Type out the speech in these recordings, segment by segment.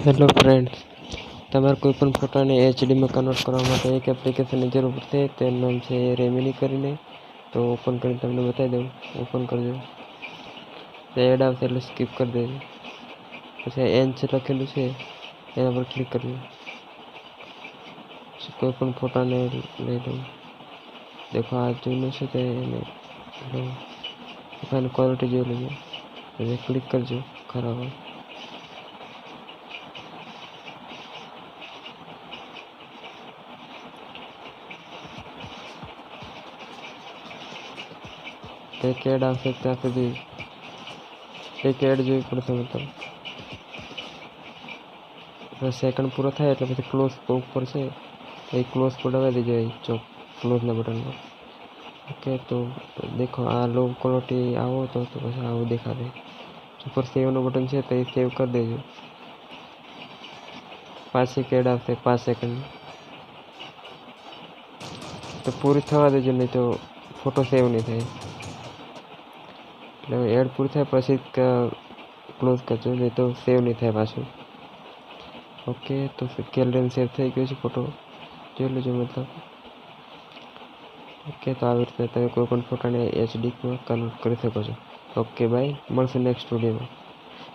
Hello friends, તમારે કોઈ પણ ફોટાને એચડીમાં કન્વર્ટ કરવા માટે એક એપ્લિકેશનની જરૂર પડશે. તેનું નામ છે રેમિની કરીને. તો ઓપન કરીને તમને બતાવી દઉં. ઓપન કરજો. એડ આવશે એટલે સ્કીપ કરી દેજો. પછી એન છે લખેલું છે એના પર ક્લિક કરજો. કોઈ પણ ફોટાને લઈ લઉં. દેખો આ જૂનો છે તે એને લઉં. એની ક્વોલિટી જોઈ લેજો. પછી ક્લિક કરજો ખરાબ. એક એડ આવશે ત્યાં સુધી એક એડ જોવી પડશે. મતલબ સેકન્ડ પૂરો થાય એટલે પછી ક્લોઝ ઉપર છે એ ક્લોઝ પર દબાવી દેજો. એ ચોક ક્લોઝના બટનમાં. ઓકે, તો દેખો આ લો ક્વોલિટી આવો તો પછી આવું દેખાશે. ઉપર સેવનું બટન છે તો એ સેવ કરી દેજો. પાછી એડ આવશે 5 સેકન્ડ. તો પૂરી થવા દેજો, નહીં તો ફોટો સેવ નહીં થાય. એટલે એડ પૂરી થાય પછી ક્લોઝ કરજો, નહીં તો સેવ નહીં થાય પાછું. ઓકે, તો ગેલેરીમાં સેવ થઈ ગયો છે ફોટો, જોઈ લેજો. મતલબ ઓકે, તો આવી રીતે તમે કોઈ પણ ફોટાને એચડીમાં કન્વર્ટ કરી શકો છો. ઓકે બાય, મળશું નેક્સ્ટ વિડીયોમાં.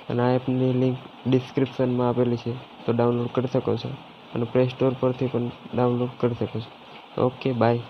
અને આ એપની લિંક ડિસ્ક્રિપ્શનમાં આપેલી છે, તો ડાઉનલોડ કરી શકો છો. અને પ્લે સ્ટોર પરથી પણ ડાઉનલોડ કરી શકો છો. Okay bye.